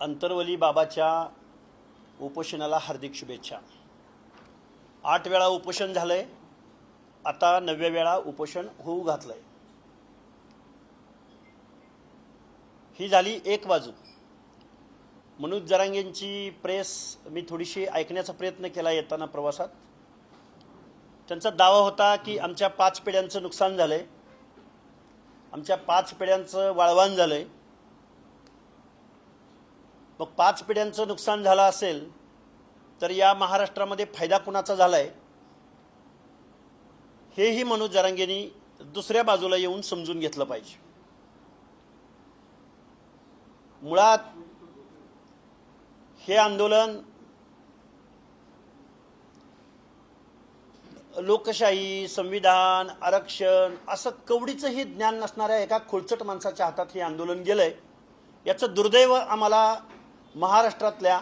अंतरवली बाबाच्या उपोषणाला हार्दिक शुभेच्छा। 8 वेळा उपोषण झालंय, आता 9व्या वेळा उपोषण होऊ घातलंय। ही झाली एक बाजू। मनोज जरांगेंची प्रेस मी थोडीशी ऐकण्याचा प्रयत्न केला येताना प्रवासात। त्यांचा दावा होता की आमच्या 5 पिढ्यांचं नुकसान झालंय, आमच्या 5 पिढ्यांचं वाळवण झालंय। मग 5 पिढ्यांचं नुकसान झालं असेल तर या महाराष्ट्रामध्ये फायदा कुणाचा झालाय हेही मनोज जरांगेंनी दुसऱ्या बाजूला येऊन समजून घेतलं पाहिजे। मुळात हे आंदोलन लोकशाही, संविधान, आरक्षण असं कवडीचंही ज्ञान नसणाऱ्या एका खोलचट माणसाच्या हातात हे आंदोलन गेलंय। याचं दुर्दैव आम्हाला महाराष्ट्रातल्या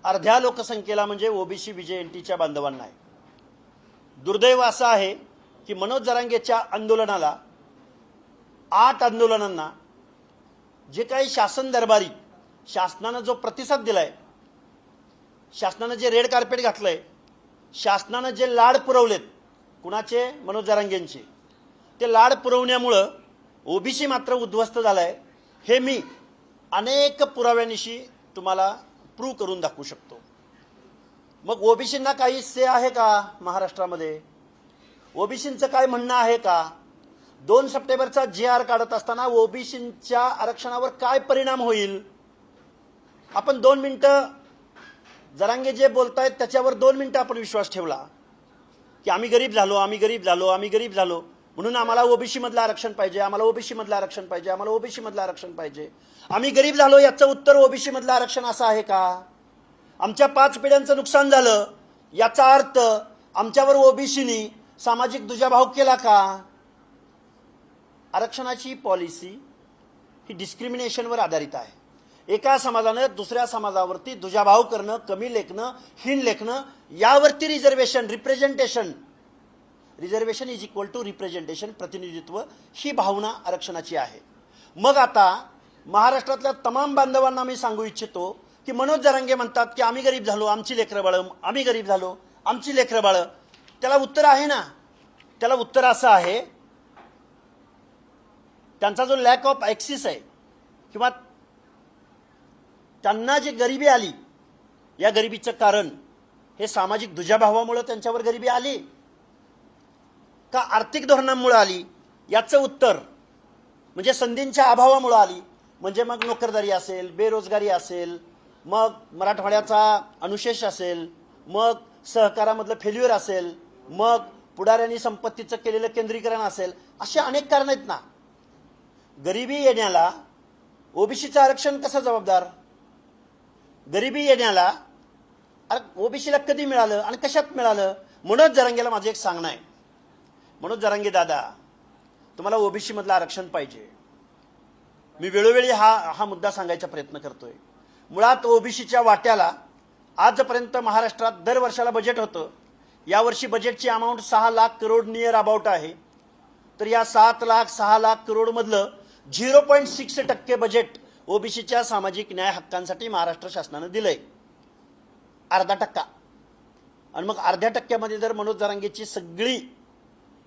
अर्ध्या लोकसंख्येला म्हणजे ओबीसी बीजेएनटीच्या बांधवांना आहे। दुर्दैव असं आहे की मनोज जरांगेच्या आंदोलनाला 8 आंदोलनांना जे काही शासन दरबारी शासनानं जो प्रतिसाद दिलाय, शासनानं जे रेड कार्पेट घातलंय, शासनानं जे लाड पुरवलेत कुणाचे मनोज जरांगेंचे, ते लाड पुरवण्यामुळं ओबीसी मात्र उद्ध्वस्त झालाय। हे मी अनेक पुराव्यानिशी तुम्हाला प्रूव्ह करून दाखवू शकतो। मग ओबीसींना काही से आहे का महाराष्ट्रामध्ये? ओबीसींचं काय म्हणणं आहे का? 2 सप्टेंबरचा GR काढत असताना ओबीसींच्या आरक्षणावर काय परिणाम होईल? आपण 2 मिनिटं जरांगे जे बोलतायत त्याच्यावर 2 मिनिटं आपण विश्वास ठेवला की आम्ही गरीब झालो, आम्ही गरीब झालो, आम्ही गरीब झालो म्हणून आम्हाला ओबीसी मधलं आरक्षण पाहिजे, आम्हाला ओबीसी मधलं आरक्षण पाहिजे, आम्हाला ओबीसी मधलं आरक्षण पाहिजे। आम्ही गरीब झालो याचं उत्तर ओबीसी मधलं आरक्षण असं आहे का? आमच्या 5 पिढ्यांचं नुकसान झालं याचा अर्थ आमच्यावर ओबीसीनी सामाजिक दुजाभाव केला का? आरक्षणाची पॉलिसी ही डिस्क्रिमिनेशनवर आधारित आहे। एका समाजाने दुसऱ्या समाजावरती दुजाभाव करणं, कमी लेखणं, हीन लेखणं यावरती reservation is equal to representation, प्रतिनिधित्व ही भावना आरक्षणाची आहे। मग आता महाराष्ट्रातल्या तमाम बांधवांना मी सांगू इच्छितो की मनोज जरांगे म्हणतात की आम्ही गरीब झालो, आमची लेकरं बाळ, आम्ही गरीब झालो, आमची लेकरं बाळ। त्याला उत्तर आहे ना, त्याला उत्तर असं आहे, त्यांचा जो लॅक ऑफ ॲक्सेस आहे किंवा त्यांना जी गरिबी आली, या गरिबीचं कारण हे सामाजिक दुजाभावामुळे त्यांच्यावर गरिबी आली का आर्थिक धोरणांमुळे आली? याचं उत्तर म्हणजे संधींच्या अभावामुळे आली। म्हणजे मग नोकरदारी असेल, बेरोजगारी असेल, मग मराठवाड्याचा अनुशेष असेल, मग सहकारामधलं फेल्युअर असेल, मग पुढाऱ्यांनी संपत्तीचं केलेलं केंद्रीकरण असेल, असे अनेक कारण आहेत ना। गरिबी येण्याला ओबीसीचं आरक्षण कसं जबाबदार? गरिबी येण्याला ओबीसीला कधी मिळालं आणि कशात मिळालं? मनोज जरांगेला माझं एक सांगणं आहे, मनोज जरांगे दादा, तुम्हाला ओबीसी मधलं आरक्षण पाहिजे। मी वेळोवेळी हा मुद्दा सांगायचा प्रयत्न करतोय। मुळात ओबीसीच्या वाट्याला आजपर्यंत महाराष्ट्रात दर वर्षाला बजेट होतं। यावर्षी बजेटची amount 6 lakh crore near about आहे। तर या 7 लाख 6 लाख करोड मधलं 0.6% बजेट ओबीसीच्या सामाजिक न्याय हक्कांसाठी महाराष्ट्र शासनानं दिलंय, अर्धा टक्का। आणि मग अर्ध्या टक्क्यामध्ये जर मनोज जरांगेची सगळी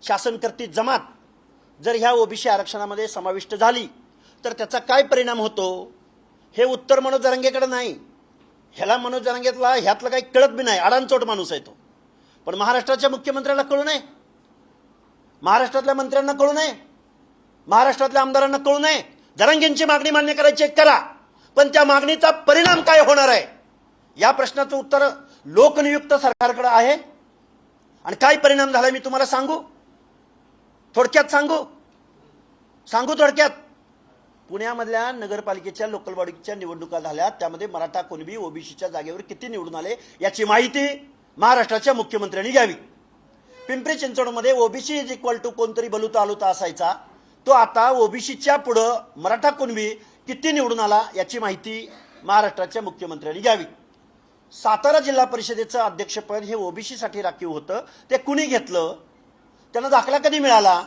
शासनकर्ती जमात जर ह्या ओबीसी आरक्षणामध्ये समाविष्ट झाली तर त्याचा काय परिणाम होतो हे उत्तर मनोज जरांगेकडे नाही। ह्याला मनोज जरांगेतला ह्यातलं काही कळत बी नाही, अडाणचोट माणूस आहे तो। पण महाराष्ट्राच्या मुख्यमंत्र्याला कळू नये, महाराष्ट्रातल्या मंत्र्यांना कळू नये, महाराष्ट्रातल्या आमदारांना कळू नये। जरांगेंची मागणी मान्य करायची करा, पण त्या मागणीचा परिणाम काय होणार आहे या प्रश्नाचं उत्तर लोकनियुक्त सरकारकडे आहे। आणि काय परिणाम झाला मी तुम्हाला सांगू, थोडक्यात सांगू थोडक्यात। पुण्यामधल्या नगरपालिकेच्या लोकल बॉडीच्या निवडणुका झाल्या, त्यामध्ये मराठा, कुणबी, ओबीसीच्या जागेवर किती निवडून आले याची माहिती महाराष्ट्राच्या मुख्यमंत्र्यांनी घ्यावी। पिंपरी चिंचवडमध्ये ओबीसी इज इक्वल टू कोणतरी बलुता आलुता असायचा, तो आता ओबीसीच्या पुढं मराठा, कुणबी किती निवडून आला याची माहिती महाराष्ट्राच्या मुख्यमंत्र्यांनी घ्यावी। सातारा जिल्हा परिषदेचं अध्यक्षपद हे ओबीसीसाठी राखीव होतं, ते कुणी घेतलं? त्यांना दाखला कधी मिळाला?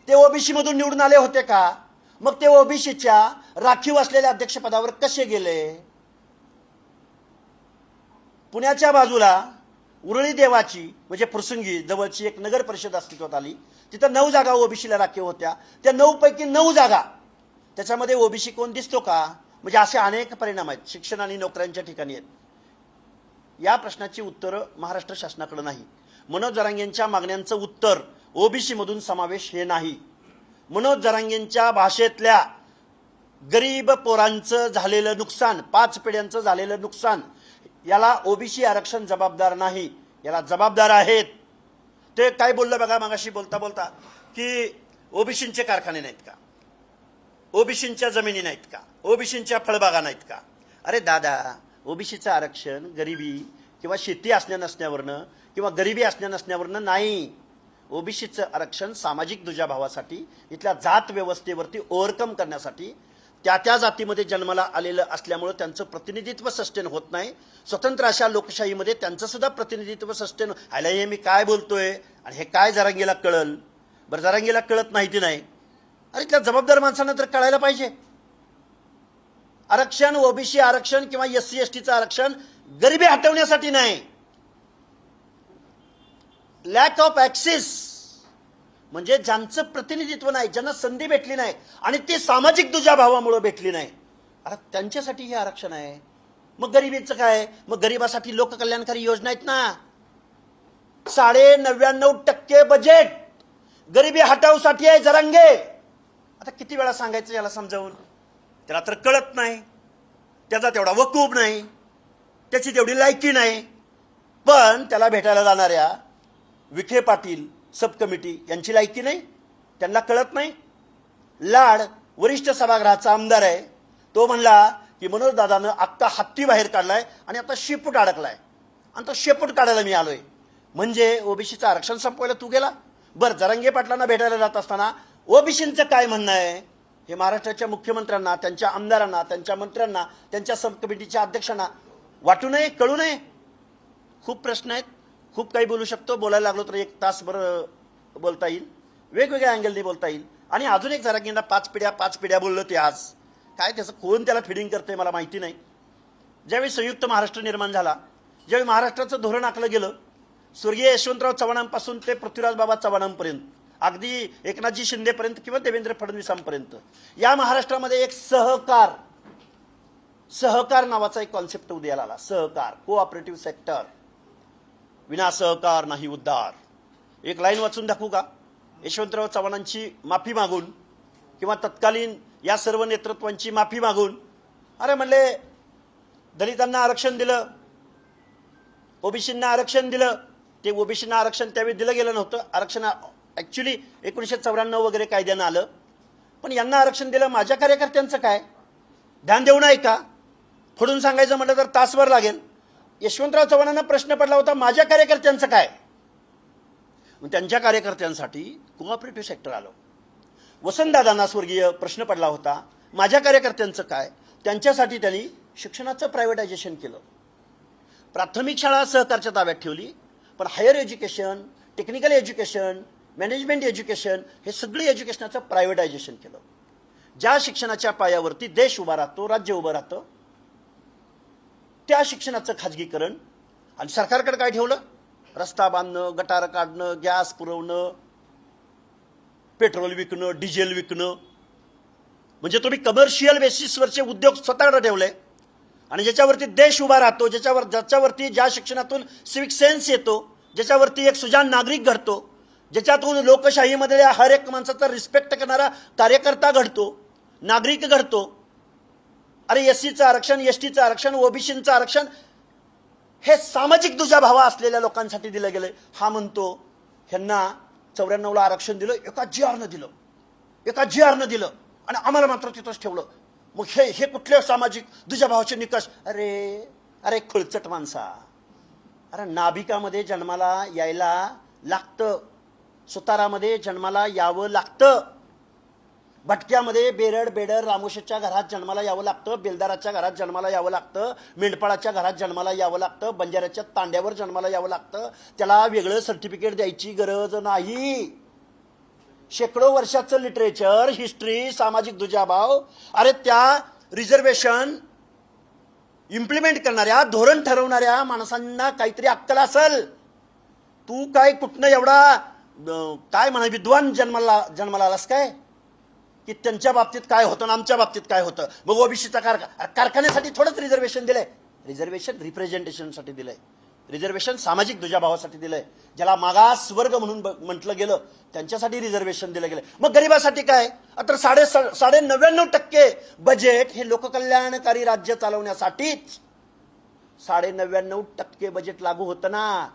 ते ओबीसी मधून निवडून आले होते का? मग ते ओबीसीच्या राखीव असलेल्या अध्यक्षपदावर कसे गेले? पुण्याच्या बाजूला उरळी देवाची म्हणजे फुरसुंगी जवळची एक नगर परिषद अस्तित्वात आली. तिथं 9 जागा ओबीसीला राखीव होत्या. त्या 9 पैकी 9 जागा त्याच्यामध्ये ओबीसी कोण दिसतो का? म्हणजे असे अनेक परिणाम आहेत शिक्षण आणि नोकऱ्यांच्या ठिकाणी आहेत. या प्रश्नाची उत्तरं महाराष्ट्र शासनाकडे नाही. मनोज जरांगेंच्या मागण्यांचं उत्तर ओबीसी मधून समावेश हे नाही. मनोज जरांगेंच्या भाषेतल्या गरीब पोरांचं झालेलं नुकसान, 5 पिढ्यांचं झालेलं नुकसान, याला ओबीसी आरक्षण जबाबदार नाही. याला जबाबदार आहेत ते काय बोललं बघा मगाशी बोलता बोलता की ओबीसींचे कारखाने नाहीत का, ओबीसींच्या जमिनी नाहीत का, ओबीसींच्या फळबागा नाहीत का? अरे दादा, ओबीसीचं आरक्षण गरिबी किंवा शेती असण्या नसण्यावरनं किंवा गरिबी असण्या नसण्यावरनं नाही. ओबीसीचं आरक्षण सामाजिक दुजाभावासाठी, इथल्या जात व्यवस्थेवरती ओव्हरकम करण्यासाठी, त्या जातीमध्ये जन्माला आलेलं असल्यामुळे त्यांचं प्रतिनिधित्व सस्टेन होत नाही. स्वतंत्र अशा लोकशाहीमध्ये त्यांचं सुद्धा प्रतिनिधित्व सस्टेन. आयला हे मी काय बोलतोय आणि हे काय जरांगीला कळल? बरं, जरांगीला कळत माहिती नाही. अरे त्या जबाबदार माणसांना तर कळायला पाहिजे. आरक्षण, ओबीसी आरक्षण किंवा SC STचं आरक्षण गरिबी हटवण्यासाठी नाही. लॅक ऑफ ऍक्सेस म्हणजे ज्यांचं प्रतिनिधित्व नाही, ज्यांना संधी भेटली नाही आणि ती सामाजिक दुजाभावामुळे भेटली नाही, अरे त्यांच्यासाठी हे आरक्षण आहे. मग गरिबीचं काय? मग गरिबासाठी लोककल्याणकारी योजना आहेत ना. 99.9% बजेट गरिबी हटावसाठी आहे जरांगे. आता किती वेळा सांगायचं याला समजावून? त्याला तर कळत नाही, त्याचा तेवढा वकूब नाही, त्याची तेवढी लायकी नाही. पण त्याला भेटायला जाणाऱ्या विखे पाटील सब कमिटी यांची लायकी नाही, त्यांना कळत नाही. लाड वरिष्ठ सभागृहाचा आमदार आहे, तो म्हणला की मनोज दादानं आत्ता हत्ती बाहेर काढलाय आणि आता शेपूट अडकलाय आणि तो शेपूट काढायला मी आलोय. म्हणजे ओबीसीचं आरक्षण संपवायला तू गेला. बरं, जरांगे पाटलांना भेटायला जात असताना ओबीसींचं काय म्हणणं आहे हे महाराष्ट्राच्या मुख्यमंत्र्यांना, त्यांच्या आमदारांना, त्यांच्या मंत्र्यांना, त्यांच्या सब कमिटीच्या अध्यक्षांना वाटू नये, कळू नये? खूप प्रश्न आहेत, खूप काही बोलू शकतो. बोलायला लागलो तर 1 तासभर बोलता येईल, वेगवेगळ्या अँगलने बोलता येईल. आणि अजून एक जरांगेंना 5 पिढ्या बोललं ते आज काय त्याचं कोण त्याला फिडिंग करते मला माहिती नाही. ज्यावेळी संयुक्त महाराष्ट्र निर्माण झाला, ज्यावेळी महाराष्ट्राचं धोरण आखलं गेलं, स्वर्गीय यशवंतराव चव्हाणांपासून ते पृथ्वीराज बाबा चव्हाणांपर्यंत, अगदी एकनाथजी शिंदेपर्यंत किंवा देवेंद्र फडणवीसांपर्यंत, या महाराष्ट्रामध्ये एक सहकार नावाचा एक कॉन्सेप्ट उदयाला आला. सहकार, कोऑपरेटिव्ह सेक्टर. विना सहकार नाही उद्धार. एक लाईन वाचून दाखवू का? यशवंतराव चव्हाणांची माफी मागून किंवा तत्कालीन या सर्व नेतृत्वांची माफी मागून, अरे म्हणले दलितांना आरक्षण दिलं, ओबीसींना आरक्षण दिलं. ते ओबीसींना आरक्षण त्यावेळी दिलं गेलं नव्हतं. आरक्षण ऍक्च्युली 1994 वगैरे कायद्यानं आलं, पण यांना आरक्षण दिलं. माझ्या कार्यकर्त्यांचं काय? ध्यान देऊ नये का? फोडून सांगायचं म्हटलं तर तासभर लागेल. यशवंतराव चव्हाणांना प्रश्न पडला होता, माझ्या कार्यकर्त्यांचं काय? त्यांच्या कार्यकर्त्यांसाठी कोऑपरेटिव्ह सेक्टर आलं. वसंतदादांना स्वर्गीय प्रश्न पडला होता, माझ्या कार्यकर्त्यांचं काय? त्यांच्यासाठी त्यांनी शिक्षणाचं प्रायव्हेटायझेशन केलं. प्राथमिक शाळा सहकारच्या ताब्यात ठेवली, पण higher education, technical education, management education हे सगळी एज्युकेशनाचं प्रायव्हेटायझेशन केलं. ज्या शिक्षणाच्या पायावरती देश उभा राहतो, राज्य उभं राहतं, त्या शिक्षणाचं खाजगीकरण. आणि सरकारकडे काय ठेवलं? रस्ता बांधणं, गटार काढणं, गॅस पुरवणं, पेट्रोल विकणं, डिझेल विकणं. म्हणजे तुम्ही कमर्शियल बेसिसवरचे उद्योग स्वतःकडे ठेवले. आणि ज्याच्यावरती देश उभा राहतो, ज्याच्यावरती ज्या शिक्षणातून सिविक सेन्स येतो, ज्याच्यावरती एक सुजाण नागरिक घडतो, ज्याच्यातून लोकशाहीमध्ये हर एक माणसाचा रिस्पेक्ट करणारा कार्यकर्ता घडतो, नागरिक घडतो. अरे SCचं आरक्षण, STचं आरक्षण, ओबीसींचं आरक्षण हे सामाजिक दुजाभाव असलेल्या लोकांसाठी दिलं गेलं. हा म्हणतो ह्यांना 94ला आरक्षण दिलं, एका GRनं दिलं आणि आम्हाला मात्र तिथंच ठेवलं. मग हे कुठल्या सामाजिक दुजाभावाचे निकष? अरे खुळचट माणसा, अरे नाभिकामध्ये जन्माला यायला लागतं, सुतारामध्ये जन्माला यावं लागतं, भटक्यामध्ये बेरड रामोशीच्या घरात जन्माला यावं लागतं, बेलदाराच्या घरात जन्माला यावं लागतं, मेंढपाळाच्या घरात जन्माला यावं लागतं, बंजाऱ्याच्या तांड्यावर जन्माला यावं लागतं. त्याला वेगळं सर्टिफिकेट द्यायची गरज नाही. शेकडो वर्षाचं लिटरेचर, हिस्ट्री, सामाजिक दुजाभाव. अरे त्या रिझर्वेशन इम्प्लिमेंट करणाऱ्या, धोरण ठरवणाऱ्या माणसांना काहीतरी अक्कल असेल. तू काय कुठनं एवढा काय म्हणा विद्वान जन्माला आलास काय की त्यांच्या बाबतीत काय होतं आणि आमच्या बाबतीत काय होतं. मग ओबीसीचा कारखान्यासाठी थोडंच रिझर्वेशन दिलंय. रिझर्वेशन रिप्रेझेंटेशनसाठी दिलंय. रिझर्वेशन सामाजिक दुजाभावासाठी दिलंय. ज्याला मागास वर्ग म्हणून म्हटलं गेलं त्यांच्यासाठी रिझर्वेशन दिलं गेलं. मग गरिबासाठी काय. तर 99.99% बजेट हे लोककल्याणकारी राज्य चालवण्यासाठीच 99.99% बजेट लागू होतं ना.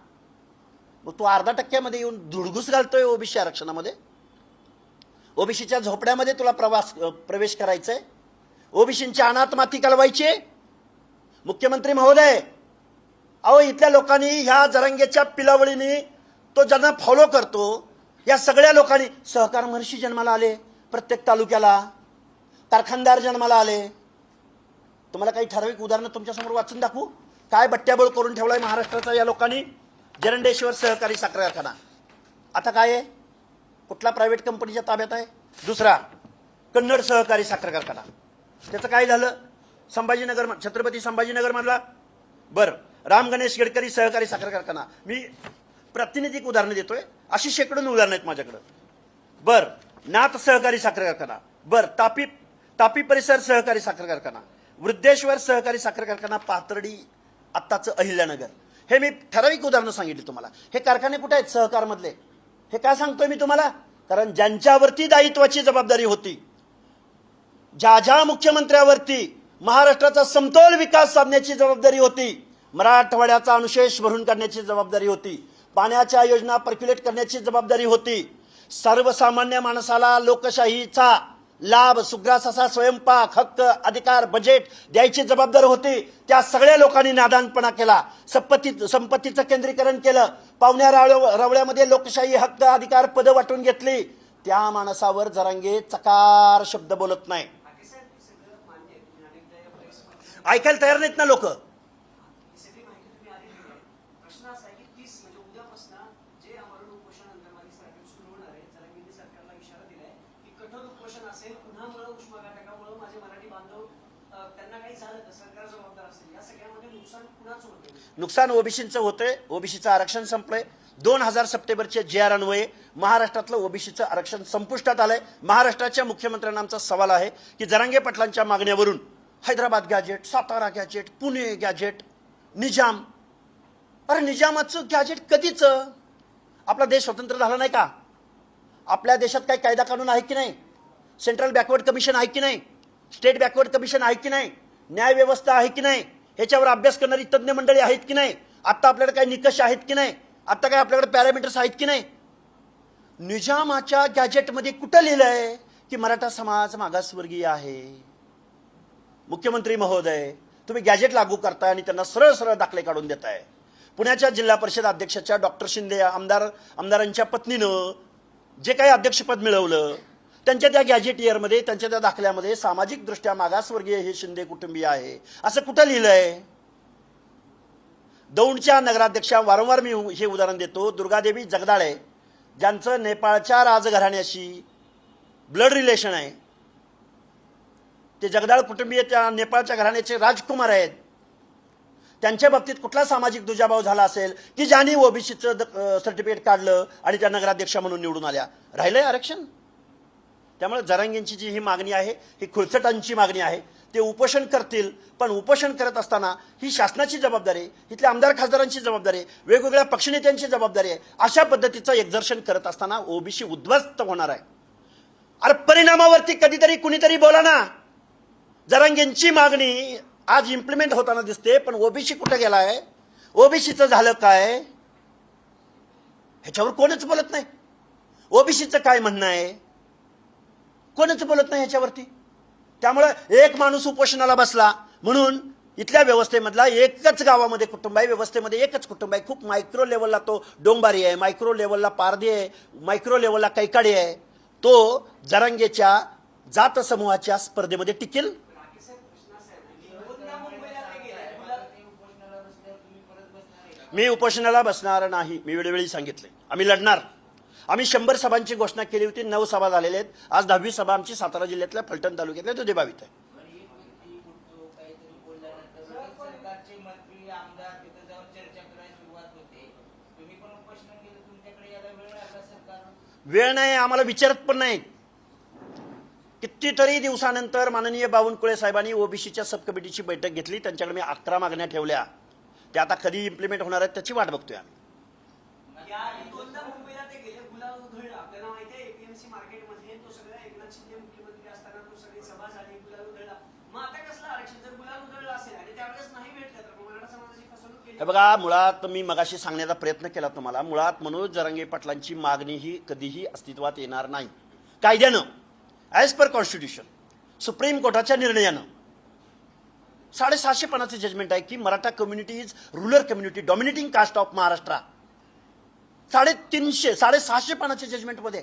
मग तू 0.5% येऊन धुडगूस घालतोय ओबीसी आरक्षणामध्ये. ओबीसीच्या झोपड्यामध्ये तुला प्रवेश करायचंय. ओबीसींची अनाथ माती कालवायची. मुख्यमंत्री महोदय, अहो इथल्या लोकांनी ह्या जरांगेच्या पिलावळीने तो ज्यांना फॉलो करतो या सगळ्या लोकांनी सहकार महर्षी जन्माला आले. प्रत्येक तालुक्याला कारखानदार जन्माला आले. तुम्हाला काही ठराविक उदाहरणं तुमच्यासमोर वाचून दाखवू. काय बट्ट्याबोळ करून ठेवलाय महाराष्ट्राचा या लोकांनी. जरंडेश्वर सहकारी साखर कारखाना आता काय आहे, कुठला प्रायव्हेट कंपनीच्या ताब्यात आहे. दुसरा कन्नड सहकारी साखर कारखाना, त्याचं काय झालं. संभाजीनगर, छत्रपती संभाजीनगर मधला. बरं, राम गणेश गडकरी सहकारी साखर कारखाना. मी प्रातिनिधिक उदाहरणं देतोय, अशी शेकडो उदाहरणं आहेत माझ्याकडं. बर, नाथ सहकारी साखर कारखाना. बर, तापी परिसर सहकारी साखर कारखाना. वृद्धेश्वर सहकारी साखर कारखाना, पाथर्डी, आत्ताचं अहिल्यानगर. हे मी ठराविक उदाहरणं सांगितली तुम्हाला. हे कारखाने कुठे आहेत सहकार मधले. हे काय सांगतोय मी तुम्हाला, कारण ज्यांच्यावरती दायित्वाची जबाबदारी होती, ज्या मुख्यमंत्र्यावरती महाराष्ट्राचा समतोल विकास साधण्याची जबाबदारी होती, मराठवाड्याचा अनुशेष भरून काढण्याची जबाबदारी होती, पाण्याच्या योजना पर्क्युलेट करण्याची जबाबदारी होती, सर्वसामान्य माणसाला लोकशाहीचा लाभ, सुग्रास असा स्वयंपाक हक्क अधिकार बजेट द्यायची जबाबदारी होती. त्या सगळ्या लोकांनी नादानपणा केला. संपत्तीचं केंद्रीकरण केलं. पावण्या रवळ्यामध्ये लोकशाही हक्क अधिकार पद वाटून घेतली. त्या माणसावर जरांगे चकार शब्द बोलत नाही. ऐकायला तयार नाहीत ना लोक. नुकसान ओबीसीचं होतंय. ओबीसीचं आरक्षण संपलंय. 2000 सप्टेंबरचे JR अन्वये महाराष्ट्रातलं ओबीसीचं आरक्षण संपुष्टात आलंय. महाराष्ट्राच्या मुख्यमंत्र्यांना आमचा सवाल आहे की जरांगे पाटलांच्या मागण्यावरून Hyderabad gazette, Satara gazette, Pune gazette, Nizam. अरे निजामाचं गॅजेट कधीच. आपला देश स्वतंत्र झाला नाही का. आपल्या देशात काही कायदा कानून आहे की नाही. सेंट्रल बॅकवर्ड कमिशन आहे की नाही. स्टेट बॅकवर्ड कमिशन आहे की नाही. न्याय व्यवस्था आहे की नाही. ह्याच्यावर अभ्यास करणारी तज्ज्ञ मंडळी आहेत की नाही. आता आपल्याकडे काही निकष आहेत की नाही. आता काय आपल्याकडे पॅरामीटर्स आहेत की नाही. निजामाच्या गॅजेटमध्ये कुठं लिहिलंय की मराठा समाज मागासवर्गीय आहे. मुख्यमंत्री महोदय, तुम्ही गॅजेट लागू करताय आणि त्यांना सरळ सरळ दाखले काढून देताय. पुण्याच्या जिल्हा परिषद अध्यक्षाच्या डॉक्टर शिंदे आमदारांच्या पत्नीनं जे काही अध्यक्षपद मिळवलं, त्यांच्या त्या गॅजेट इयरमध्ये, त्यांच्या त्या दाखल्यामध्ये सामाजिक दृष्ट्या मागासवर्गीय हे शिंदे कुटुंबीय आहे असं कुठं लिहिलंय. दौंडच्या नगराध्यक्षा, वारंवार मी हे उदाहरण देतो, दुर्गादेवी जगदाळे, ज्यांचं नेपाळच्या राजघराण्याशी ब्लड रिलेशन आहे. ते जगदाळ कुटुंबीय त्या नेपाळच्या घराण्याचे राजकुमार आहेत. त्यांच्या बाबतीत कुठला सामाजिक दुजाभाव झाला असेल की ज्यांनी ओबीसीचं सर्टिफिकेट काढलं आणि त्या नगराध्यक्षा म्हणून निवडून आल्या. राहिलंय आरक्षण. त्यामुळे जरांगेंची जी ही मागणी आहे ही खुळचटांची मागणी आहे. ते उपोषण करतील, पण उपोषण करत असताना ही शासनाची जबाबदारी आहे, इथल्या आमदार खासदारांची जबाबदारी आहे, वेगवेगळ्या पक्षनेत्यांची जबाबदारी आहे. अशा पद्धतीचं एक्झर्शन करत असताना ओबीसी उद्ध्वस्त होणार आहे. अरे परिणामावरती कधीतरी कुणीतरी बोला ना. जरांगेंची मागणी आज इम्प्लिमेंट होताना दिसते, पण ओबीसी कुठे गेलाय. ओबीसीचं झालं काय ह्याच्यावर कोणच बोलत नाही. ओबीसीचं काय म्हणणं आहे कोणच बोलत नाही ह्याच्यावरती. त्यामुळे एक माणूस उपोषणाला बसला म्हणून इथल्या व्यवस्थेमधला एकच गावामध्ये कुटुंब आहे, व्यवस्थेमध्ये एकच कुटुंब आहे. खूप मायक्रो लेवलला तो डोंबारी आहे, मायक्रो लेवलला पारधी आहे, मायक्रो लेवलला कैकाडी आहे. तो जरांगेच्या जात समूहाच्या स्पर्धेमध्ये टिकेल. मी उपोषणाला बसणार नाही. मी वेळोवेळी सांगितले आम्ही लढणार. आम्ही 100 सभांची घोषणा केली होती. 9 सभा झालेल्या आहेत. आज 10वी सभा आमची सातारा जिल्ह्यातल्या फलटण तालुक्यातल्या दुधेबाव इथं आहे. वेळ नाही, आम्हाला विचारत पण नाही. कितीतरी दिवसानंतर माननीय बावनकुळे साहेबांनी ओबीसीच्या सब कमिटीची बैठक घेतली. त्यांच्याकडे मी 11 मागण्या ठेवल्या. त्या आता कधी इम्प्लिमेंट होणार आहेत त्याची वाट बघतोय आम्ही. याआधी दोनदा मुंबईला ते गेले, गुलाल उधळला. आपल्याला माहिती आहे एपीएमसी मार्केटमध्ये तो सगळ्या एकनाथ शिंदे मुख्यमंत्री असताना तो सगळी सभा झाली, गुलाल उधळला. मग आता कसलं आरक्षण? जर गुलाल उधळला असेल आणि त्यावेळेस नाही भेटलं तर मराठा समाजाची फसवणूक केली. हे बघा, मुळात मी मगाशी सांगण्याचा प्रयत्न केला तुम्हाला. मुळात मनोज जरांगे पाटलांची मागणी ही कधीही अस्तित्वात येणार नाही. कायद्यानं, ॲज पर कॉन्स्टिट्यूशन, सुप्रीम कोर्टाच्या निर्णयानं 750 पानाचे जजमेंट आहे की Maratha community is rural community, dominating caste of Maharashtra. 350 650 पानाच्या जजमेंटमध्ये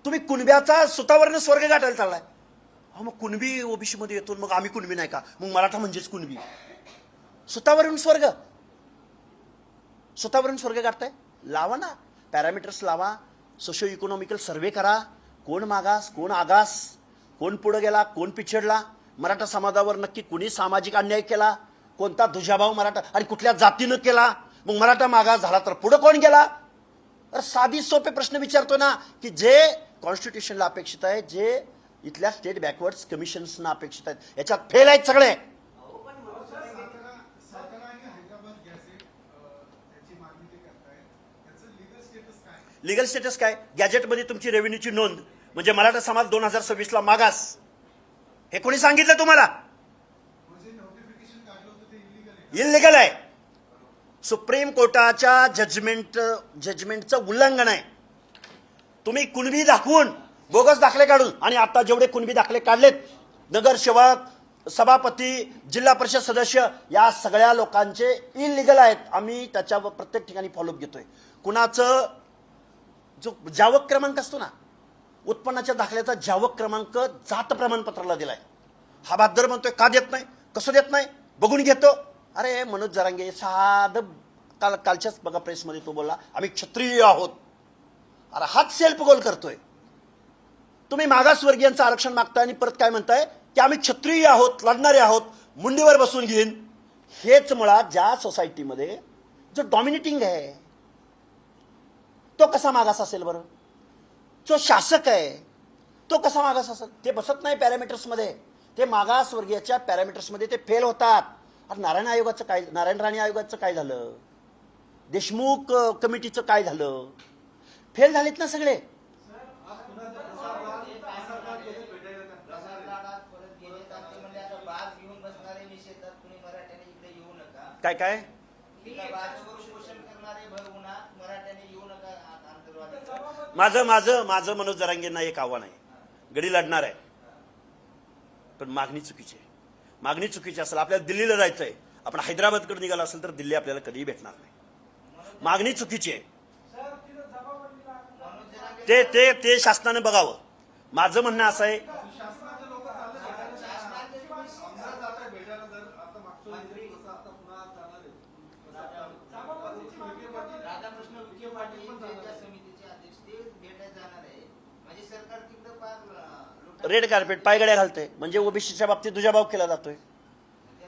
तुम्ही कुणब्याचा सुतावरनं स्वर्ग गाठायला चाललाय. हा, मग कुणबी ओबीसी मध्ये येतो, मग आम्ही कुणबी नाही का? मग मराठा म्हणजेच कुणबी. सुतावरून स्वर्ग, स्वतःवरून स्वर्ग गाठताय. लावा ना, पॅरामीटर्स लावा, सोशो इकॉनॉमिकल सर्वे करा. कोण मागास, कोण आगास, कोण पुढे गेला, कोण पिछडला, मराठा समाजावर नक्की कुणी सामाजिक अन्याय केला, कोणता दुजाभाव मराठा आणि कुठल्या जातीनं केला, मग मराठा मागास झाला तर पुढे कोण गेला. तर साधी सोपे प्रश्न विचारतो ना, की जे कॉन्स्टिट्यूशनला अपेक्षित आहे, जे इथल्या स्टेट बॅकवर्ड्स कमिशन्सना अपेक्षित आहेत, याच्यात फेल आहेत सगळे. लीगल स्टेटस काय? गॅजेटमध्ये तुमची रेव्हेन्यूची नोंद, म्हणजे मराठा समाज 2026 ला मागास. हे कोणी सांगितलं तुम्हाला? इल्लीगल आहे. सुप्रीम कोर्टाच्या जजमेंटचं उल्लंघन आहे. तुम्ही कुणबी दाखवून, बोगस दाखले काढून, आणि आता जेवढे कुणबी दाखले काढलेत, नगरसेवक, सभापती, जिल्हा परिषद सदस्य, या सगळ्या लोकांचे इल्लीगल आहेत. आम्ही त्याच्यावर प्रत्येक ठिकाणी फॉलोअप घेतोय. कुणाचं जो जावक क्रमांक असतो ना, उत्पन्नाच्या दाखल्याचा जावक क्रमांक जात प्रमाणपत्राला दिलाय. हा बहादर म्हणतोय का देत नाही, कसं देत नाही, बघून घेतो. अरे मनोज जरांगे साधं कालच्याच बघा प्रेसमध्ये तो बोलला आम्ही क्षत्रिय आहोत. अरे हाच सेल्फ गोल करतोय. तुम्ही मागासवर्गीयांचं आरक्षण मागताय आणि परत काय म्हणताय की आम्ही क्षत्रिय आहोत, लढणारे आहोत, मुंडीवर बसून घेईन. हेच मुळात ज्या सोसायटीमध्ये जो डॉमिनेटिंग आहे तो कसा मागास असेल बरं? जो शासक आहे तो कसा मागास असेल? ते बसत नाही पॅरामीटर्समध्ये. ते मागासवर्गीयाच्या पॅरामीटर्समध्ये ते फेल होतात. अरे नारायण राणे आयोगाचं काय झालं? देशमुख कमिटीचं काय झालं? फेल झालेत ना सगळे. काय काय माझं मनोज जरांगेंना एक आव्हान आहे. गडी लढणार आहे, पण मागणी चुकीची आहे. मागणी चुकीची असेल, आपल्याला दिल्लीला जायचंय, आपण हैदराबादकडे निघाला असेल तर दिल्ली आपल्याला कधीही भेटणार नाही. मागणी चुकीची आहे. ते शासनाने बघावं. माझं म्हणणं असं आहे, रेड कार्पेट पायगड्या घालते, म्हणजे ओबीसीच्या बाबतीत दुजाभाव केला जातोय.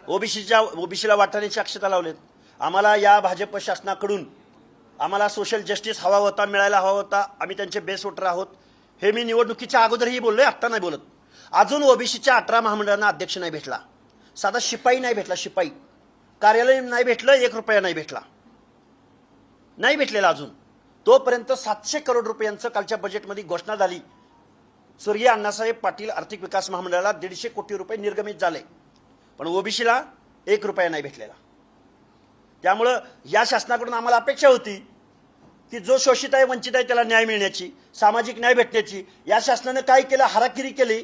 ओबीसीला वाटाण्याची अक्षता लावलेत. आम्हाला या भाजप शासनाकडून आम्हाला सोशल जस्टिस हवा होता, मिळायला हवा होता. आम्ही त्यांचे बेस वोटर आहोत. हे मी निवडणुकीच्या अगोदरही बोललोय, आत्ता नाही बोलत. अजून ओबीसीच्या 18 महामंडळांना अध्यक्ष नाही भेटला, साधा शिपाई नाही भेटला, शिपाई कार्यालय नाही भेटलं, 1 रुपया नाही भेटला, नाही भेटलेला अजून. तोपर्यंत 700 करोड रुपयांचं कालच्या बजेटमध्ये घोषणा झाली. स्वर्गीय अण्णासाहेब पाटील आर्थिक विकास महामंडळाला 150 कोटी रुपये निर्गमित झाले, पण ओबीसीला 1 रुपया नाही भेटलेला. त्यामुळं या शासनाकडून आम्हाला अपेक्षा होती की जो शोषित आहे, वंचित आहे, त्याला न्याय मिळण्याची, सामाजिक न्याय भेटण्याची. या शासनानं काय केलं? हाराकिरी केली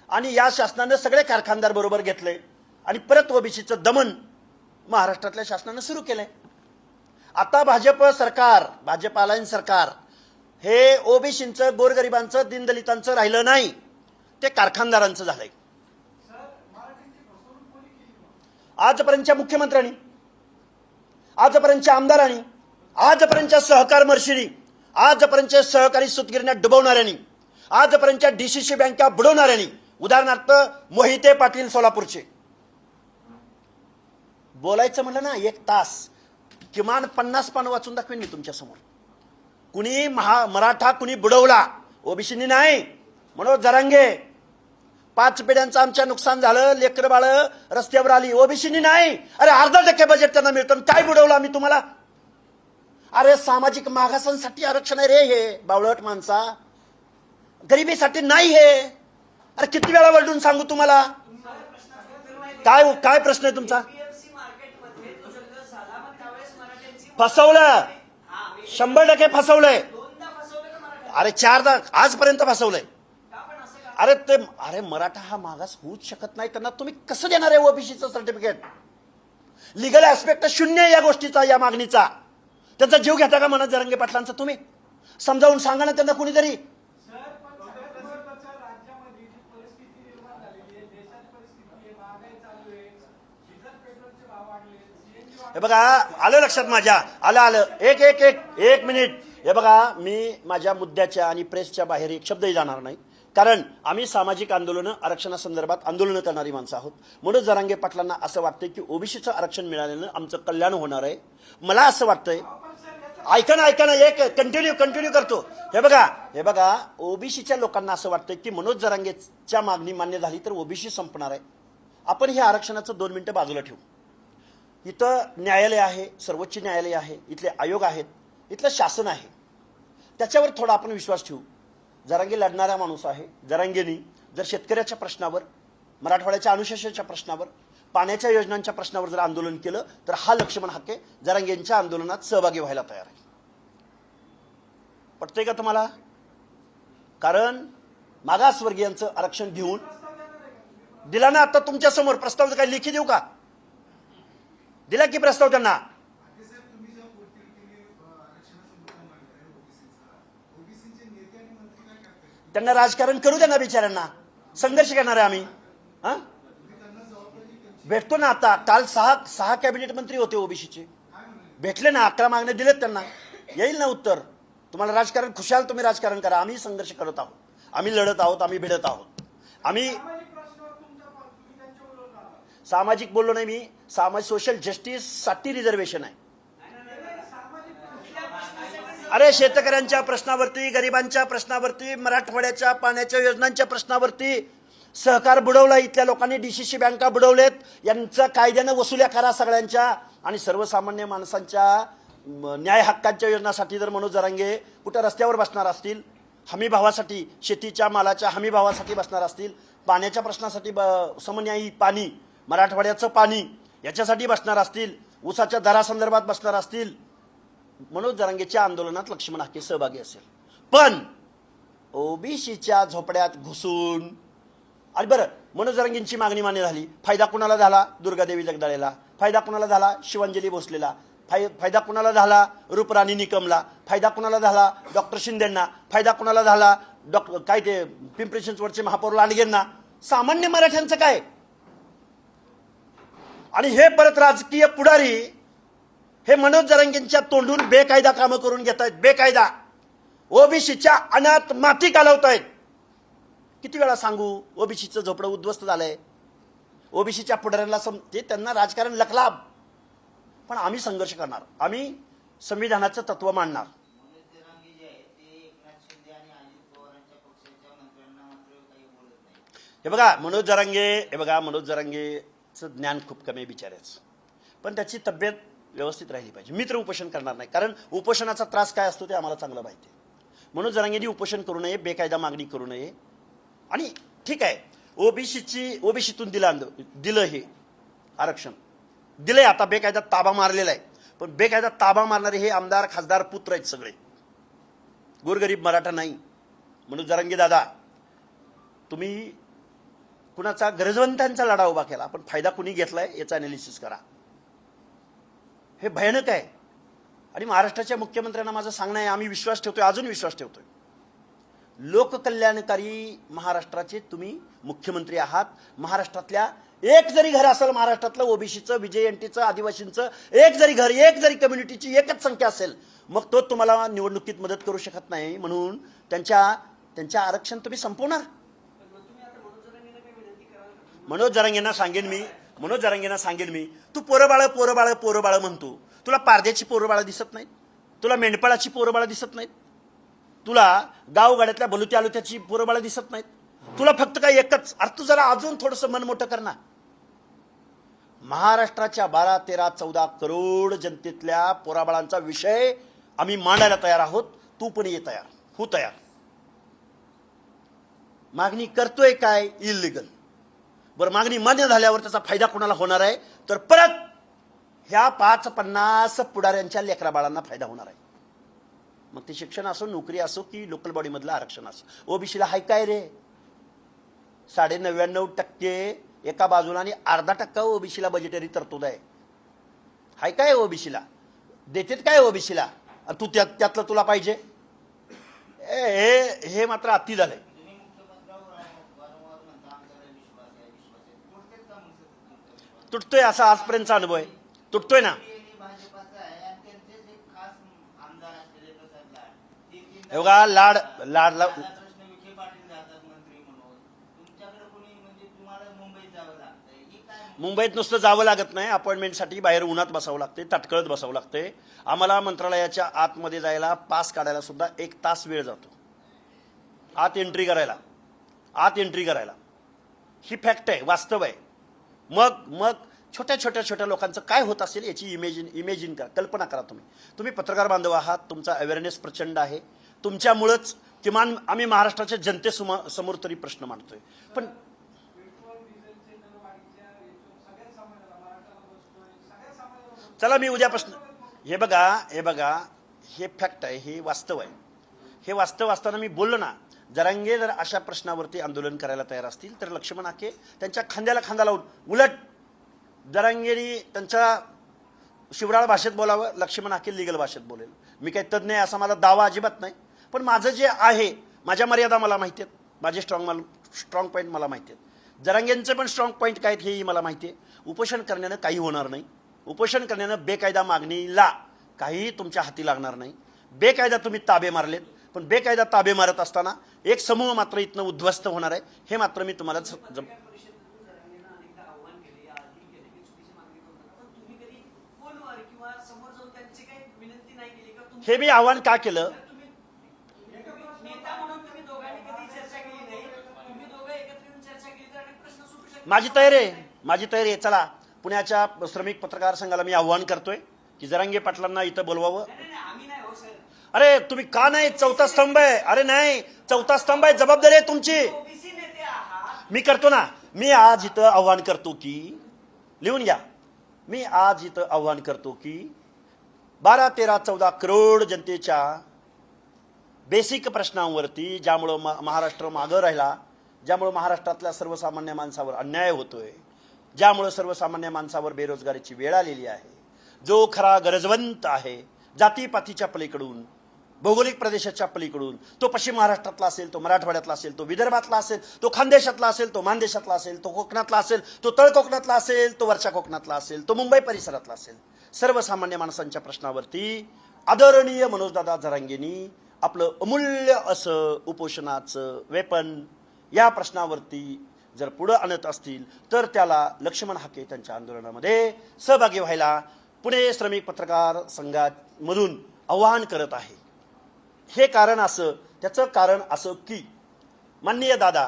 आणि या शासनानं सगळे कारखानदार बरोबर घेतले आणि परत ओबीसीचं दमन महाराष्ट्रातल्या शासनानं सुरू केलंय. आता भाजप अलायन्स सरकार हे ओबीसींचं, गोरगरिबांचं, दीनदलितांचं राहिलं नाही, ते कारखानदारांचं झालंय. आजपर्यंतच्या मुख्यमंत्र्यांनी, आजपर्यंतच्या आमदारांनी, आजपर्यंतच्या सहकार मर्शीनी, आजपर्यंतच्या सहकारी सूतगिरण्या डुबवणाऱ्यांनी, आजपर्यंतच्या डीसीसी बँका बुडवणाऱ्यांनी, उदाहरणार्थ मोहिते पाटील सोलापूरचे, बोलायचं म्हणलं ना 1 तास, किमान 50 पानं वाचून दाखवेन मी तुमच्या समोर. कुणी मराठा कुणी बुडवला, ओबीसीनी नाही. मनोज जरांगे, 5 पिढ्यांचं आमच्या नुकसान झालं, लेकरं बाळ रस्त्यावर आली, ओबीसीनी नाही. अरे अर्धा% बजेट त्यांना मिळतं, काय बुडवलं आम्ही तुम्हाला? अरे सामाजिक मागासांसाठी आरक्षण आहे रे हे, बावळट माणसा, गरिबीसाठी नाही हे. अरे किती वेळा वळडून सांगू तुम्हाला? काय काय प्रश्न आहे तुमचा? एपीएमसी मार्केटमध्ये जो जल्लोष झाला, मग त्यावेळेस मराठ्यांची फसवलं, हा, मी 100% फसवलंय. दोनदा फसवलं का मराठा? अरे 4दा आजपर्यंत फसवलंय. का पण असं का? अरे मराठा हा मागास होऊच शकत नाही, त्यांना तुम्ही कसं देणार आहे ओबीसीचं सर्टिफिकेट? लिगल ऍस्पेक्ट शून्य आहे या गोष्टीचा, या मागणीचा. त्यांचा जीव घेता का मनोज जरांगे पाटलांचा? तुम्ही समजावून सांगा ना त्यांना कुणीतरी. राज्यामध्ये जी परिस्थिती निर्माण झालेली आहे, देशाची परिस्थिती आहे, महागाई चालू आहे, डिझेल पेट्रोलचे भाव वाढले, सीएनजी हे बघा, आलं लक्षात माझ्या, आलं. एक मिनिट. हे बघा, मी माझ्या मुद्द्याच्या आणि प्रेसच्या बाहेर एक शब्दही जाणार नाही, कारण आम्ही सामाजिक आंदोलनं, आरक्षणासंदर्भात आंदोलनं करणारी माणसं आहोत. मनोज जरांगे पाटलांना असं वाटतंय की ओबीसीचं आरक्षण मिळाल्यानं आमचं कल्याण होणार आहे. मला असं वाटतंय, ऐका ना, एक कंटिन्यू करतो. हे बघा, ओबीसीच्या लोकांना असं वाटतंय की मनोज जरांगेच्या मागणी मान्य झाली तर ओबीसी संपणार आहे. आपण हे आरक्षणाचं 2 मिनिटं बाजूला ठेवू. इथं न्यायालय आहे, सर्वोच्च न्यायालय आहे, इथले आयोग आहेत, इथलं शासन आहे, त्याच्यावर थोडा आपण विश्वास ठेवू. जरांगे लढणारा माणूस आहे. जरांगेनी जर शेतकऱ्याच्या प्रश्नावर, मराठवाड्याच्या अनुशेषाच्या प्रश्नावर, पाण्याच्या योजनांच्या प्रश्नावर जर आंदोलन केलं तर हा लक्ष्मण हाके जरांगेंच्या आंदोलनात सहभागी व्हायला तयार आहे. पटतंय का तुम्हाला? कारण मागासवर्गीयांचं आरक्षण घेऊन दिला ना. आता तुमच्या समोर प्रस्ताव काय लेखी देऊ का? दिला की प्रस्ताव त्यांना? त्यांना राजकारण करू द्या ना बिचाऱ्यांना. संघर्ष करणार आहे आम्ही. हा, भेटतो ना. आता काल 6 कॅबिनेट मंत्री होते ओबीसीचे, भेटले ना. 11 मागण्या दिलेत त्यांना. येईल ना उत्तर. तुम्हाला राजकारण खुशाल तुम्ही राजकारण करा. आम्ही संघर्ष करत आहोत, आम्ही लढत आहोत, आम्ही भिडत आहोत. आम्ही सामाजिक बोललो नाही मी. सोशल जस्टिस साठी रिझर्वेशन आहे. अरे शेतकऱ्यांच्या प्रश्नावरती, गरिबांच्या प्रश्नावरती, मराठवाड्याच्या पाण्याच्या योजनांच्या प्रश्नावरती सहकार बुडवला. इथल्या लोकांनी डीसीसी बँका बुडवलेत. यांचं कायद्यानं वसुल्या करा सगळ्यांच्या. आणि सर्वसामान्य माणसांच्या न्याय हक्कांच्या योजनासाठी जर मनोज जरांगे कुठं रस्त्यावर बसणार असतील, हमी भावासाठी, शेतीच्या मालाच्या हमी भावासाठी बसणार असतील, पाण्याच्या प्रश्नासाठी, समन्यायी पाणी, मराठवाड्याचं पाणी याच्यासाठी बसणार असतील, ऊसाच्या दरासंदर्भात बसणार असतील, मनोज जरांगेच्या आंदोलनात लक्ष्मण हाके सहभागी असेल. पण ओबीसीच्या झोपड्यात घुसून, आणि बरं, मनोज जरांगेंची मागणी मान्य झाली, फायदा कुणाला झाला? दुर्गादेवी जगदाळेला. फायदा कुणाला झाला? शिवांजली भोसलेला. फायदा कुणाला झाला? रूपराणी निकमला. फायदा कुणाला झाला? डॉक्टर शिंदेंना. फायदा कुणाला झाला? काय ते पिंपरी चिंचवडचे महापौर लांडगेंना. सामान्य मराठ्यांचं काय? आणि हे परत राजकीय पुढारी हे मनोज जरांगेंच्या तोंडून बेकायदा कामं करून घेत आहेत. बेकायदा ओबीसीच्या अनाथ माती घालवतायत. किती वेळा सांगू? ओबीसीचं झोपडं उद्ध्वस्त झालंय. ओबीसीच्या पुढाऱ्यांना ते त्यांना राजकारण लकलाभ. पण आम्ही संघर्ष करणार. आम्ही संविधानाचं तत्व मांडणार. हे बघा, मनोज जरांगेचं ज्ञान खूप कमी आहे बिचाऱ्याचं. पण त्याची तब्येत व्यवस्थित राहिली पाहिजे. मित्र उपोषण करणार नाही, कारण उपोषणाचा त्रास काय असतो ते आम्हाला चांगलं माहिती आहे. मनोज जरांगेंनी उपोषण करू नये, बेकायदा मागणी करू नये. आणि ठीक आहे, ओबीसीतून दिलं हे आरक्षण दिलंय. आता बेकायदा ताबा मारलेला आहे. पण बेकायदा ताबा मारणारे हे आमदार खासदार पुत्र आहेत सगळे, गोरगरीब मराठा नाही. मनोज जरांगे दादा, तुम्ही कुणाचा गरजवंतांचा लढा उभा केला, पण फायदा कुणी घेतलाय याचा अनालिसिस करा. हे भयानक आहे. आणि महाराष्ट्राच्या मुख्यमंत्र्यांना माझं सांगणं आहे, आम्ही विश्वास ठेवतोय, अजून विश्वास ठेवतोय. लोककल्याणकारी महाराष्ट्राचे तुम्ही मुख्यमंत्री आहात. महाराष्ट्रातल्या एक जरी घर असेल, महाराष्ट्रातलं ओबीसीचं, व्हीजेएनटीचं, आदिवासींचं एक जरी कम्युनिटीची एकच संख्या असेल, मग तो तुम्हाला निवडणुकीत मदत करू शकत नाही. म्हणून त्यांच्या आरक्षण तुम्ही संपवणार. मनोज जरांगेंना सांगेन मी, तू पोरबाळ म्हणतो. तुला पारद्याची पोरबाळ दिसत नाहीत? तुला मेंढपाळाची पोरबाळ दिसत नाहीत? तुला गावगाड्यातल्या बलुत्या आलुत्याची पोरबाळा दिसत नाहीत? तुला फक्त काय एकच, अरे तू जरा अजून थोडंसं मन मोठं कर ना. महाराष्ट्राच्या 12-13-14 करोड जनतेतल्या पोराबाळांचा विषय आम्ही मांडायला तयार आहोत. तू पण ये तयार, हो तयार. मागणी करतोय काय? इलिगल. बरं, मागणी मान्य झाल्यावर त्याचा फायदा कोणाला होणार आहे? तर परत ह्या 5-50 पुढाऱ्यांच्या लेकरा बाळांना फायदा होणार आहे. मग ते शिक्षण असो, नोकरी असो, की लोकल बॉडीमधलं आरक्षण असो. ओबीसीला हाय काय रे? 99.9% एका बाजूला आणि 0.5% ओबीसीला बजेटरी तरतूद आहे. हाय काय ओबीसीला? देतेत काय ओबीसीला? आणि तू त्यातलं तुला पाहिजे? हे मात्र अति झालंय. तुटतोय असा आजपर्यंतचा अनुभव आहे. तुटतोय ना. हे बघा, लाडला मुंबईत नुसतं जावं लागत नाही. अपॉइंटमेंटसाठी बाहेर उन्हात बसावं लागते, तटकळत बसावं लागते. आम्हाला मंत्रालयाच्या आतमध्ये जायला, पास काढायला सुद्धा 1 तास वेळ जातो. आत एंट्री करायला. ही फॅक्ट आहे, वास्तव आहे. मग छोट्या छोट्या लोकांचं काय होत असेल याची इमेजिन करा, कल्पना करा. तुम्ही पत्रकार बांधव आहात, तुमचा अवेअरनेस प्रचंड आहे. तुमच्यामुळंच किमान आम्ही महाराष्ट्राच्या जनतेसमोर तरी प्रश्न मांडतोय. पण पेट्रोल डिझेलचे दरवाढीच्या सगळ्या समाजाला मराठाला बसतोय, सगळ्या समाजाला चला मी उद्यापासून हे बघा हे फॅक्ट आहे, हे वास्तव आहे. हे वास्तव असताना मी बोललो ना, जरांगे जर अशा प्रश्नावरती आंदोलन करायला तयार असतील तर लक्ष्मण हाके त्यांच्या खांद्याला खांदा लावून, उलट जरांगेनी त्यांच्या शिवराळ भाषेत बोलावं, लक्ष्मण हाके लिगल भाषेत बोलेल. मी काही तज्ज्ञ आहे असा माझा दावा अजिबात नाही. पण माझं जे आहे, माझ्या मर्यादा मला माहिती आहेत, माझे स्ट्रॉंग पॉईंट मला माहिती आहेत. जरांगेंचे पण स्ट्रॉंग पॉईंट काय आहेत हेही मला माहिती आहे. उपोषण करण्यानं काही होणार नाही. उपोषण करण्यानं बेकायदा मागणीला काही तुमच्या हाती लागणार नाही. बेकायदा तुम्ही ताबे मारलेत, पण बेकायदा ताबे मारत असताना एक समूह मात्र इथनं उद्ध्वस्त होणार आहे. हे मात्र मी तुम्हाला पत्रकार परिषदेतून जरांगेंना अनेकदा आव्हान केले, आजही केले की चुकीची मागणी करू नका. पण तुम्ही कधी फोनवर किंवा समोर जाऊन त्यांची काही विनंती नाही केली का? हे मी आव्हान का केलं? नेता म्हणून तुम्ही दोघांनी कधी चर्चा केली नाही. तुम्ही दोघं एकत्र येऊन चर्चा केली तर अनेक प्रश्न सुटू शकतात. माझी तयारी आहे. चला, पुण्याच्या श्रमिक पत्रकार संघाला मी आव्हान करतोय की जरांगे पाटलांना इथं बोलवावं. नाही, आम्ही नाही हो सर. अरे तुम्ही का नाही? चौथा स्तंभ आहे. अरे नाही, चौथा स्तंभ आहे, जबाबदारी आहे तुमची. ओबीसी नेते आहात. मी करतो ना. मी आज इथं आव्हान करतो की, लिहून घ्या, मी आज इथं आव्हान करतो की 12-13-14 करोड जनतेच्या बेसिक प्रश्नांवरती, ज्यामुळं महाराष्ट्र मागं राहिला, ज्यामुळं महाराष्ट्रातल्या सर्वसामान्य माणसावर अन्याय होतोय, ज्यामुळं सर्वसामान्य माणसावर बेरोजगारीची वेळ आलेली आहे, जो खरा गरजवंत आहे, जातीपातीच्या पलीकडून, भौगोलिक प्रदेशाच्या पलीकडून, तो पश्चिम महाराष्ट्रातला असेल, तो मराठवाड्यातला असेल, तो विदर्भातला असेल, तो खानदेशातला असेल, तो मानदेशातला असेल, तो कोकणातला असेल, तो तळ कोकणातला असेल, तो वरच्या कोकणातला असेल, तो मुंबई परिसरातला असेल, सर्वसामान्य माणसांच्या प्रश्नावरती आदरणीय मनोजदादा जरांगेंनी आपलं अमूल्य असं उपोषणाचं वेपन या प्रश्नावरती जर पुढं आणत असतील तर त्याला लक्ष्मण हाके त्यांच्या आंदोलनामध्ये सहभागी व्हायला पुणे श्रमिक पत्रकार संघामधून आवाहन करत आहे. हे कारण असं, त्याचं कारण असं की माननीय दादा,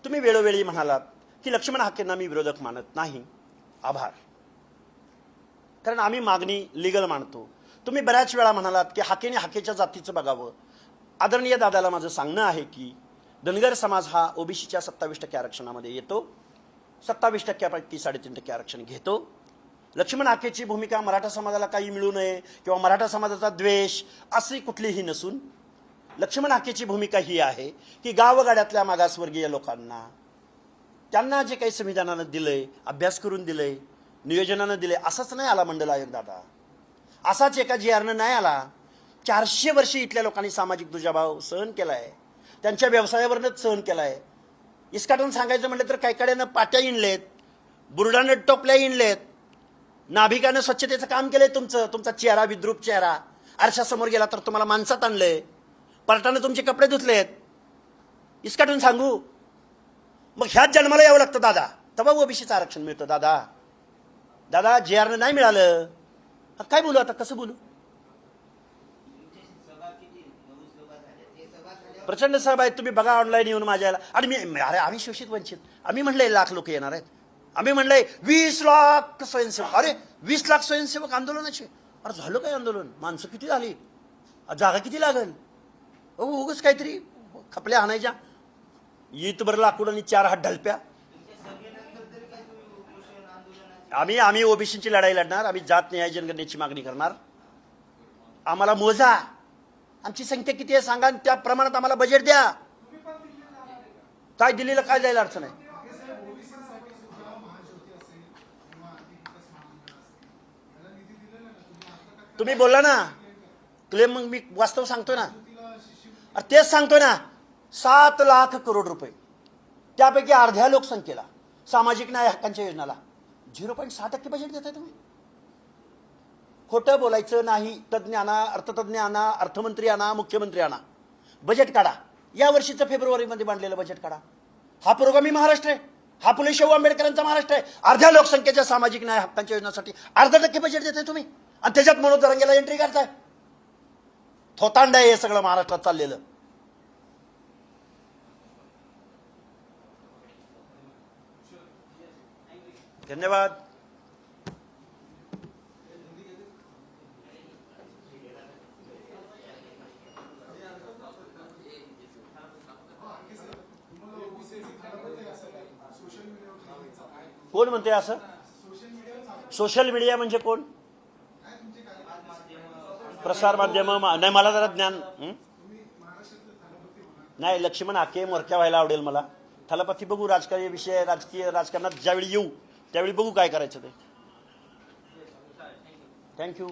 तुम्ही वेळोवेळी म्हणालात की लक्ष्मण हाकेंना मी विरोधक मानत नाही. आभार, कारण आम्ही मागणी लिगल मानतो. तुम्ही बऱ्याच वेळा म्हणालात की हाकेने हाकेच्या जातीचं बघावं. आदरणीय दादाला माझं सांगणं आहे की धनगर समाज हा ओबीसीच्या 27% आरक्षणामध्ये येतो, 27%पैकी 3.5% आरक्षण घेतो. लक्ष्मण हाकेची भूमिका मराठा समाजाला काही मिळू नये किंवा मराठा समाजाचा द्वेष अशी कुठलीही नसून लक्ष्मण हाकेची भूमिका ही आहे की गावगाड्यातल्या मागासवर्गीय लोकांना त्यांना जे काही संविधानानं दिलंय, अभ्यास करून दिलंय, नियोजनानं दिलंय, असंच नाही आला मंडल आयोग दादा, असाच एका GRनं नाही आला. 400 वर्षे इथल्या लोकांनी सामाजिक दुजाभाव सहन केलाय, त्यांच्या व्यवसायावरच सहन केलाय. इस्काटून सांगायचं म्हटलं तर काही कड्यानं पाट्या इंडलेत, बुरडानं टोपल्या इंडलेत, नाभिकानं स्वच्छतेचं काम केलंय. तुमचा चेहरा विद्रूप चेहरा आरशासमोर गेला तर तुम्हाला माणसात आणलंय, पर्टानं तुमचे कपडे धुतलेत. इस्काटून सांगू? मग ह्याच जन्माला यावं लागतं दादा, तेव्हा ओबीसीचं आरक्षण मिळतं. दादा GRनं नाही मिळालं, काय बोलू आता, कसं बोलू? प्रचंड साहेब आहेत, तुम्ही बघा ऑनलाईन येऊन माझ्या याला. आणि मी अरे आम्ही शोषित वंचित, आम्ही म्हणलंय लाख लोक येणार आहेत, आम्ही म्हणलंय 20 लाख स्वयंसेवक. अरे 20 लाख स्वयंसेवक आंदोलनाचे. अरे झालं काय आंदोलन? माणसं किती झाली? जागा किती लागल? उगच काहीतरी खपल्या आणायच्या. ईतभर लाकूड आणि 4 हात ढलप्या. आम्ही ओबीसीची लढाई लढणार. आम्ही जात न्याय जनगणनेची मागणी करणार. आम्हाला मोजा, आमची संख्या किती आहे सांगा, आणि त्या प्रमाणात आम्हाला बजेट द्या. काय दिल्लीला काय जायला अडचण आहे? तुम्ही बोलला ना क्लेम, मग मी वास्तव सांगतोय ना. अरे तेच सांगतोय ना, 7 लाख करोड रुपये, त्यापैकी अर्ध्या लोकसंख्येला सामाजिक न्याय हक्कांच्या योजनाला 0.6% बजेट देताय तुम्ही. खोटं बोलायचं नाही. तज्ज्ञ आणा, अर्थतज्ञ आणा, अर्थमंत्री आणा, मुख्यमंत्री आणा, बजेट काढा. या वर्षीचं फेब्रुवारीमध्ये मांडलेलं बजेट काढा. हा पुरोगामी महाराष्ट्र आहे, हा फुले शाहू आंबेडकरांचा महाराष्ट्र आहे. अर्ध्या लोकसंख्येच्या सामाजिक न्याय हक्कांच्या योजनासाठी 0.5% बजेट देताय तुम्ही, आणि त्याच्यात मनोज जरांगेला एंट्री करताय. थोतांड आहे हे सगळं महाराष्ट्रात चाललेलं. धन्यवाद. कोण म्हणते असं? सोशल मीडिया म्हणजे कोण? प्रसार माध्यम नाही. मला जरा ज्ञान नाही. लक्ष्मण आके मोरक्या व्हायला आवडेल मला. थलापती बघू, राजकीय विषय, राजकीय राजकारणात ज्यावेळी येऊ त्यावेळी बघू काय करायचं ते. थँक्यू.